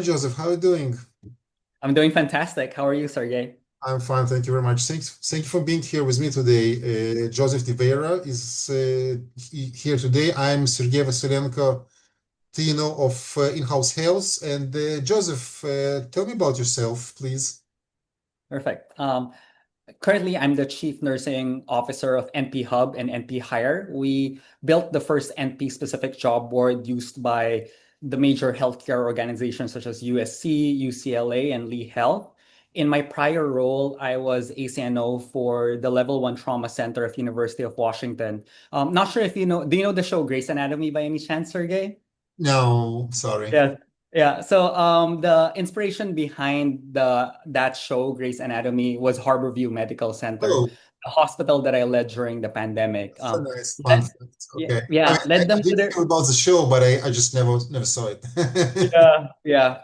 Joseph. How are you doing? I'm doing fantastic. How are you, Sergey? I'm fine, thank you very much. Thank you for being here with me today. Joseph De Veyra is here today. I'm Sergey Vasilenko, TNO of In-House Health. And Joseph, tell me about yourself, please. Perfect. Currently, I'm the Chief Nursing Officer of NP Hub and NP Hire. We built the first NP specific job board used by the major healthcare organizations such as USC, UCLA, and Lee Health. In my prior role, I was ACNO for the Level 1 Trauma Center of University of Washington. Not sure if you know, do you know the show Grey's Anatomy by any chance, Sergey? No, sorry. Yeah. Yeah. So the inspiration behind that show, Grey's Anatomy, was Harborview Medical Center, Oh, the hospital that I led during the pandemic. that's a nice fun Led, fact. yeah, Okay. I mean, yeah, I, led I them to did their hear about the show, but I just never saw it.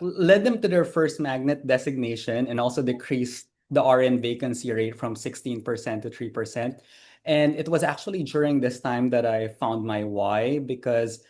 led them to their first magnet designation and also decreased the RN vacancy rate from 16% to 3%. And it was actually during this time that I found my why because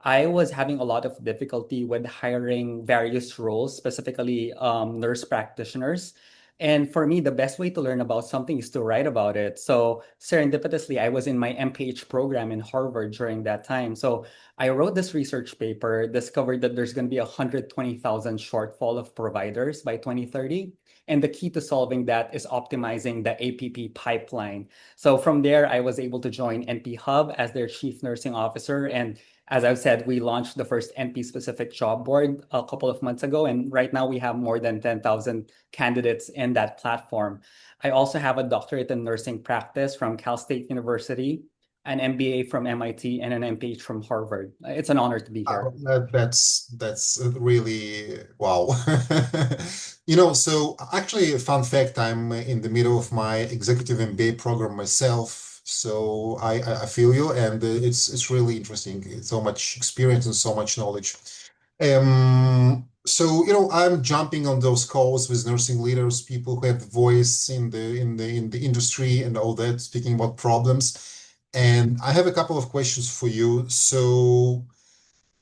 I was having a lot of difficulty with hiring various roles, specifically nurse practitioners. And for me, the best way to learn about something is to write about it. So serendipitously, I was in my MPH program in Harvard during that time. So I wrote this research paper, discovered that there's going to be a 120,000 shortfall of providers by 2030. And the key to solving that is optimizing the APP pipeline. So from there, I was able to join NP Hub as their chief nursing officer. And as I've said, we launched the first NP-specific job board a couple of months ago, and right now we have more than 10,000 candidates in that platform. I also have a doctorate in nursing practice from Cal State University, an MBA from MIT, and an MPH from Harvard. It's an honor to be here. That's really wow. So actually, a fun fact, I'm in the middle of my executive MBA program myself. So I feel you, and it's really interesting. It's so much experience and so much knowledge. I'm jumping on those calls with nursing leaders, people who have the voice in the industry and all that, speaking about problems. And I have a couple of questions for you.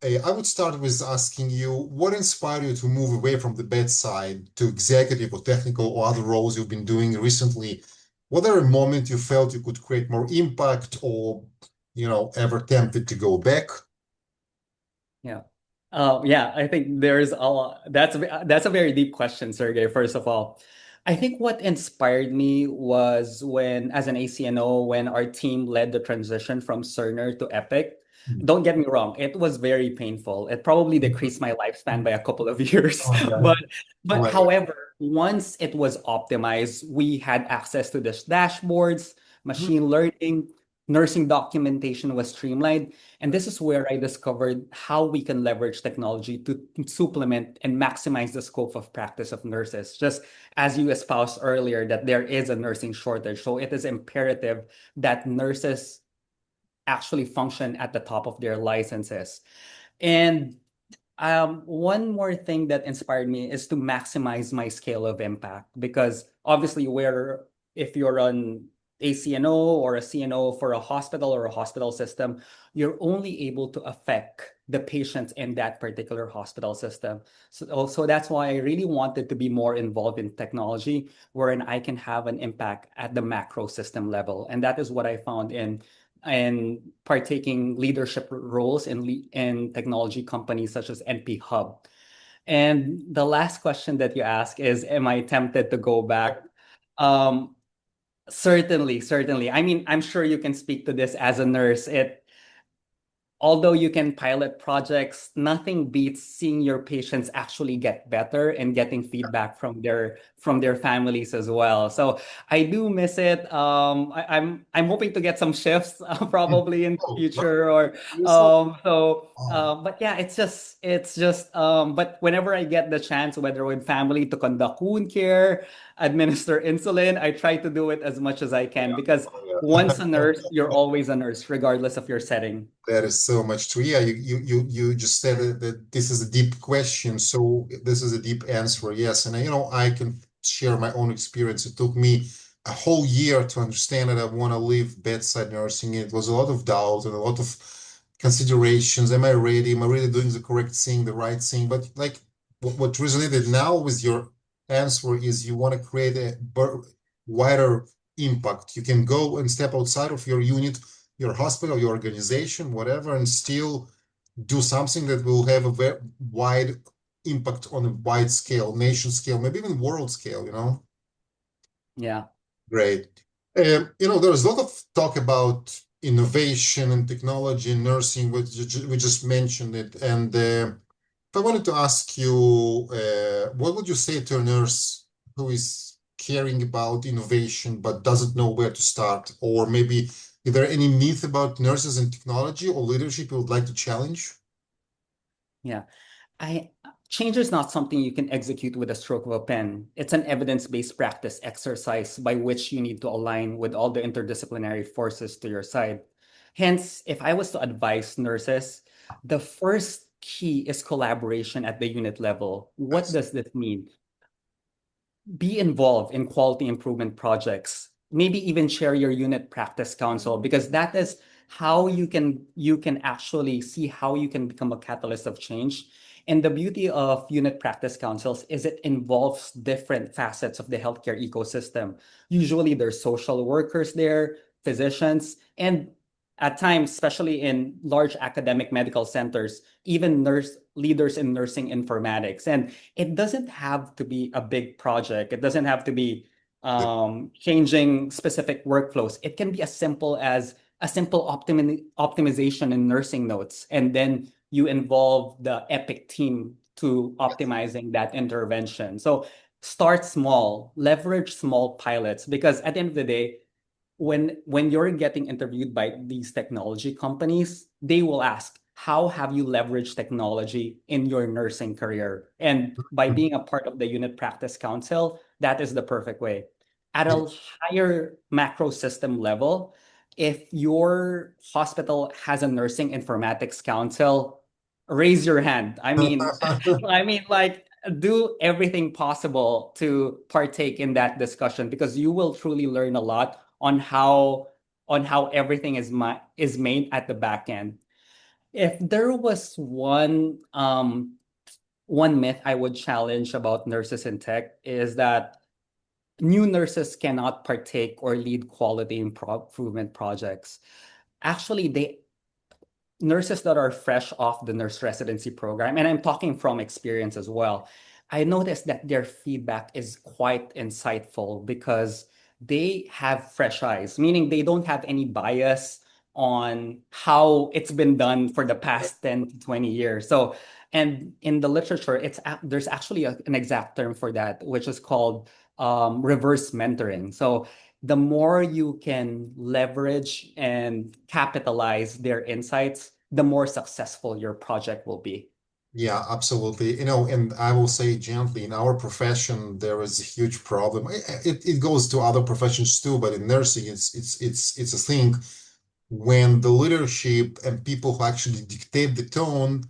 I would start with asking you, what inspired you to move away from the bedside to executive or technical or other roles you've been doing recently? Was there a moment you felt you could create more impact or, ever tempted to go back? Yeah. Yeah, I think there's a lot. That's a very deep question, Sergey, first of all. I think what inspired me was when, as an ACNO, when our team led the transition from Cerner to Epic. Don't get me wrong, it was very painful. It probably decreased my lifespan by a couple of years. Oh my God. But Oh but my God. however, once it was optimized, we had access to the dashboards, machine learning, nursing documentation was streamlined. And this is where I discovered how we can leverage technology to supplement and maximize the scope of practice of nurses. Just as you espoused earlier, that there is a nursing shortage. So it is imperative that nurses actually function at the top of their licenses. And one more thing that inspired me is to maximize my scale of impact because obviously, where if you're an ACNO or a CNO for a hospital or a hospital system, you're only able to affect the patients in that particular hospital system. So that's why I really wanted to be more involved in technology, wherein I can have an impact at the macro system level. And that is what I found in and partaking leadership roles in technology companies such as NP Hub. And the last question that you ask is, am I tempted to go back? Um, certainly. I mean, I'm sure you can speak to this as a nurse. Although you can pilot projects, nothing beats seeing your patients actually get better and getting feedback from their families as well. So I do miss it. I'm hoping to get some shifts probably in the Oh, future or seriously? Oh, but yeah, it's just but whenever I get the chance, whether with family to conduct wound care, administer insulin, I try to do it as much as I can because once a yeah. nurse, you're always a nurse, regardless of your setting. That is so much true. Yeah, you just said that this is a deep question, so this is a deep answer. Yes, and I can share my own experience. It took me a whole year to understand that I want to leave bedside nursing. It was a lot of doubt and a lot of considerations. Am I ready? Am I really doing the correct thing, the right thing? But like what resonated now with your answer is you want to create a wider impact. You can go and step outside of your unit, your hospital, your organization, whatever, and still do something that will have a very wide impact on a wide scale, nation scale, maybe even world scale, you know? Yeah. Great. There's a lot of talk about innovation and technology in nursing, which we just mentioned it. And if I wanted to ask you, what would you say to a nurse who is caring about innovation but doesn't know where to start? Or maybe, is there any myth about nurses and technology or leadership you would like to challenge? Yeah. I Change is not something you can execute with a stroke of a pen. It's an evidence-based practice exercise by which you need to align with all the interdisciplinary forces to your side. Hence, if I was to advise nurses, the first key is collaboration at the unit level. What Nice. does this mean? Be involved in quality improvement projects. Maybe even share your unit practice council, because that is how you can actually see how you can become a catalyst of change. And the beauty of unit practice councils is it involves different facets of the healthcare ecosystem. Usually there's social workers there, physicians, and at times, especially in large academic medical centers, even nurse leaders in nursing informatics. And it doesn't have to be a big project. It doesn't have to be changing specific workflows. It can be as simple as a simple optimization in nursing notes. And then you involve the Epic team to optimizing that intervention. So start small, leverage small pilots, because at the end of the day, when you're getting interviewed by these technology companies, they will ask, how have you leveraged technology in your nursing career? And by being a part of the unit practice council, that is the perfect way. At a higher macro system level, if your hospital has a nursing informatics council, raise your hand. I mean, like, do everything possible to partake in that discussion, because you will truly learn a lot on how everything is made at the back end. If there was one myth I would challenge about nurses in tech, is that new nurses cannot partake or lead quality improvement projects. Actually, they nurses that are fresh off the nurse residency program, and I'm talking from experience as well, I noticed that their feedback is quite insightful because they have fresh eyes, meaning they don't have any bias on how it's been done for the past 10 to 20 years. So, and in the literature, there's actually an exact term for that, which is called reverse mentoring. So the more you can leverage and capitalize their insights, the more successful your project will be. Yeah, absolutely. And I will say gently, in our profession, there is a huge problem. It goes to other professions too, but in nursing, it's a thing when the leadership and people who actually dictate the tone,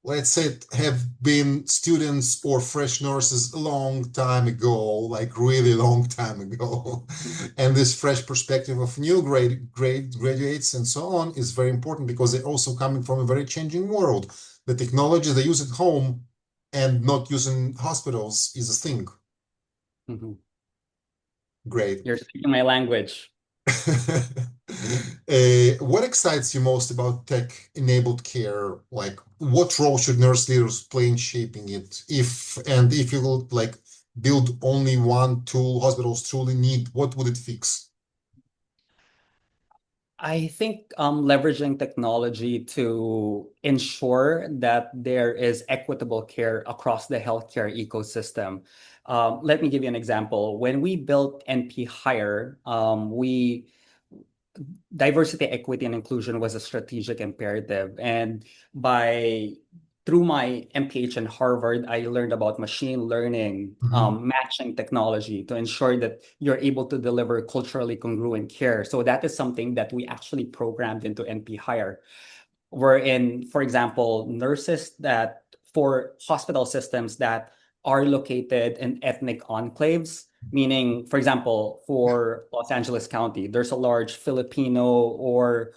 let's say, have been students or fresh nurses a long time ago, like really long time ago. And this fresh perspective of new grade graduates and so on is very important because they're also coming from a very changing world. The technology they use at home and not using hospitals is a thing. Mhm. Great. You're speaking my language. What excites you most about tech-enabled care? Like, what role should nurse leaders play in shaping it? If you will like build only one tool hospitals truly need, what would it fix? I think leveraging technology to ensure that there is equitable care across the healthcare ecosystem. Let me give you an example. When we built NP Hire, we diversity, equity, and inclusion was a strategic imperative. And by through my MPH in Harvard, I learned about machine learning, Mhm. matching technology to ensure that you're able to deliver culturally congruent care. So that is something that we actually programmed into NP Hire, wherein, for example, nurses that for hospital systems that are located in ethnic enclaves, meaning, for example, Yeah. for Los Angeles County, there's a large Filipino or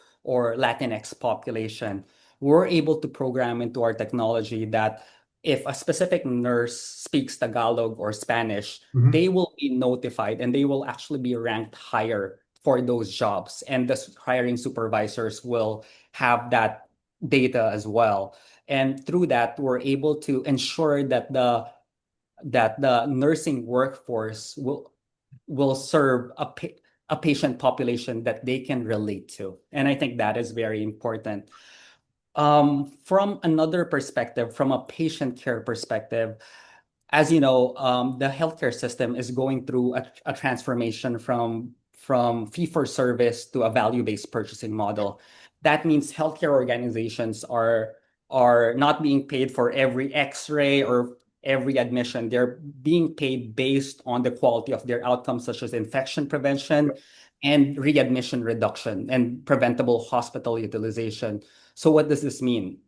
Latinx population. We're able to program into our technology that if a specific nurse speaks Tagalog or Spanish, Mhm. they will be notified and they will actually be ranked higher for those jobs. And the hiring supervisors will have that data as well. And through that, we're able to ensure that the nursing workforce will serve a patient population that they can relate to. And I think that is very important. From another perspective, from a patient care perspective, as you know, the healthcare system is going through a transformation from fee for service to a value-based purchasing model. That means healthcare organizations are not being paid for every X-ray or every admission. They're being paid based on the quality of their outcomes, such as infection prevention and readmission reduction and preventable hospital utilization. So what does this mean?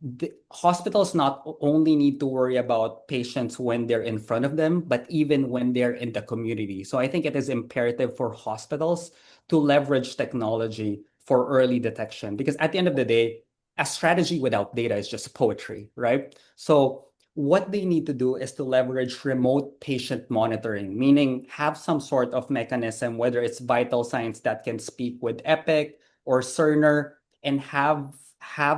The hospitals not only need to worry about patients when they're in front of them, but even when they're in the community. So I think it is imperative for hospitals to leverage technology for early detection because at the end of the day, a strategy without data is just poetry, right? So what they need to do is to leverage remote patient monitoring, meaning have some sort of mechanism, whether it's vital signs that can speak with Epic or Cerner, and have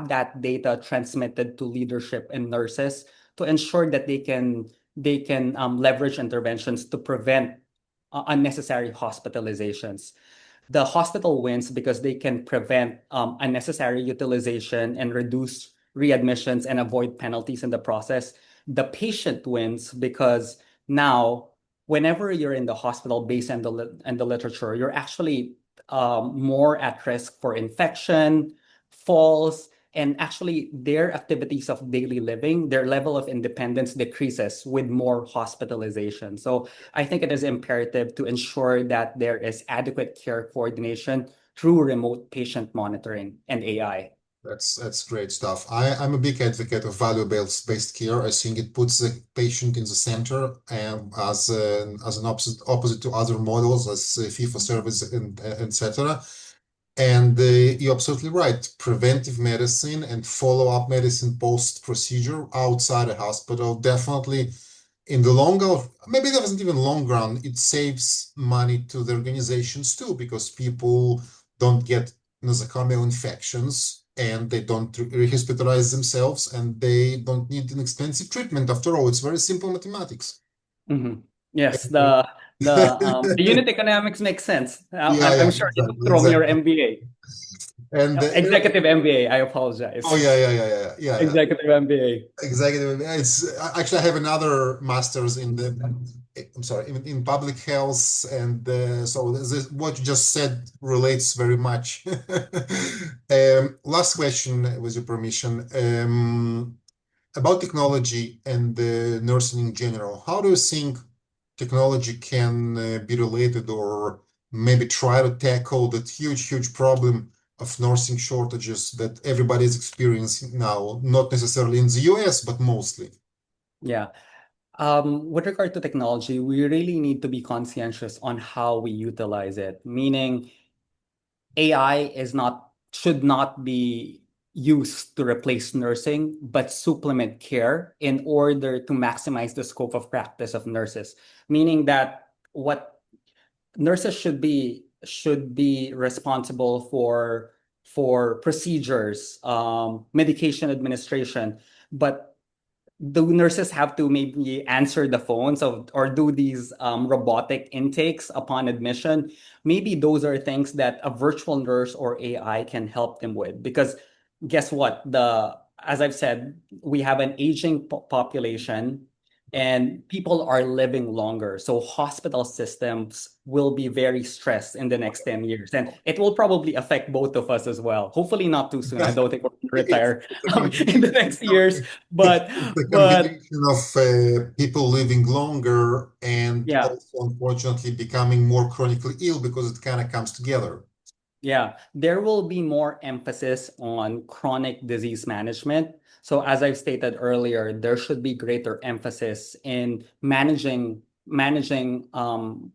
that data transmitted to leadership and nurses to ensure that they can leverage interventions to prevent unnecessary hospitalizations. The hospital wins because they can prevent unnecessary utilization and reduce readmissions and avoid penalties in the process. The patient wins because now, whenever you're in the hospital, based on the literature, you're actually more at risk for infection, falls, and actually their activities of daily living, their level of independence decreases with more hospitalization. So I think it is imperative to ensure that there is adequate care coordination through remote patient monitoring and AI. That's great stuff. I'm a big advocate of value-based care. I think it puts the patient in the center as an opposite to other models as fee for service and etc. And you're absolutely right. Preventive medicine and follow-up medicine post-procedure outside a hospital definitely in the longer, maybe that wasn't even long run, it saves money to the organizations too, because people don't get nosocomial infections and they don't rehospitalize themselves and they don't need an expensive treatment. After all, it's very simple mathematics. Mhm. Yes, the unit economics makes sense. Yeah, I'm yeah, sure you took exactly, from your exactly. MBA, And executive MBA. I oh apologize. yeah, yeah, yeah, yeah, yeah, yeah. Executive MBA. Executive. It's actually I have another master's in the. I'm sorry, in public health, and so what you just said relates very much. Last question, with your permission, about technology and nursing in general. How do you think technology can be related, or maybe try to tackle that huge, huge problem of nursing shortages that everybody is experiencing now, not necessarily in the US, but mostly. Yeah. With regard to technology, we really need to be conscientious on how we utilize it, meaning AI should not be used to replace nursing, but supplement care in order to maximize the scope of practice of nurses. Meaning that what nurses should be responsible for procedures, medication administration, but the nurses have to maybe answer the phones or do these robotic intakes upon admission. Maybe those are things that a virtual nurse or AI can help them with. Because guess what? As I've said, we have an aging population and people are living longer. So hospital systems will be very stressed in the next 10 years. And it will probably affect both of us as well. Hopefully not too soon. I don't think we're going to It's retire a in the next years. But it's a but combination of people living longer and yeah, also unfortunately becoming more chronically ill because it kind of comes together. yeah, there will be more emphasis on chronic disease management. So as I've stated earlier, there should be greater emphasis in managing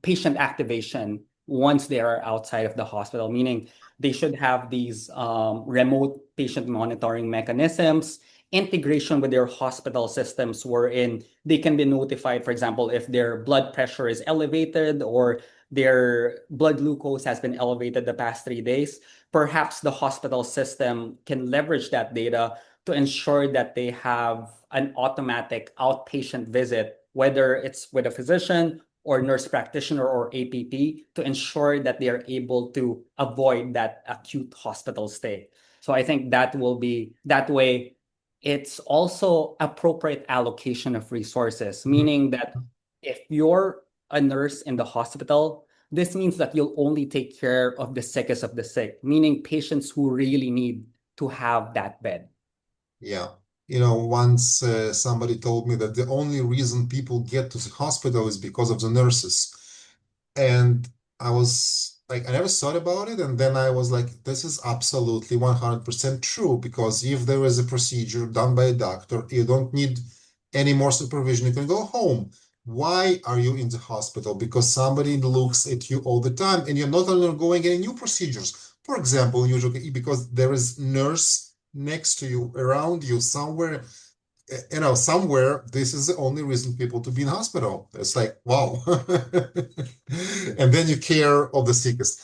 patient activation once they are outside of the hospital, meaning they should have these remote patient monitoring mechanisms integration with their hospital systems wherein they can be notified, for example, if their blood pressure is elevated or their blood glucose has been elevated the past 3 days. Perhaps the hospital system can leverage that data to ensure that they have an automatic outpatient visit, whether it's with a physician or nurse practitioner or APP, to ensure that they are able to avoid that acute hospital stay. So I think that will be that way. It's also appropriate allocation of resources, Mhm. meaning that if you're a nurse in the hospital, this means that you'll only take care of the sickest of the sick, meaning patients who really need to have that bed. Yeah. Once somebody told me that the only reason people get to the hospital is because of the nurses. And I was like, I never thought about it. And then I was like, this is absolutely 100% true because if there is a procedure done by a doctor, you don't need any more supervision. You can go home. Why are you in the hospital? Because somebody looks at you all the time and you're not undergoing any new procedures. For example, usually because there is nurse next to you, around you, somewhere somewhere this is the only reason people to be in hospital. It's like, wow. And then you care of the sickest.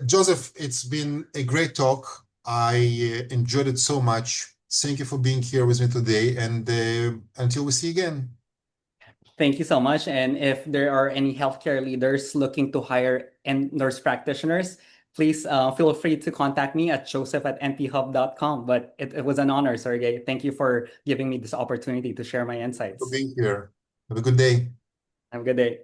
Joseph, it's been a great talk. I enjoyed it so much. Thank you for being here with me today. And until we see again. Thank you so much. And if there are any healthcare leaders looking to hire and nurse practitioners, please feel free to contact me at joseph@nphub.com. But it was an honor, Sergey. Thank you for giving me this opportunity to share my For insights. being here. Have a good day. Have a good day.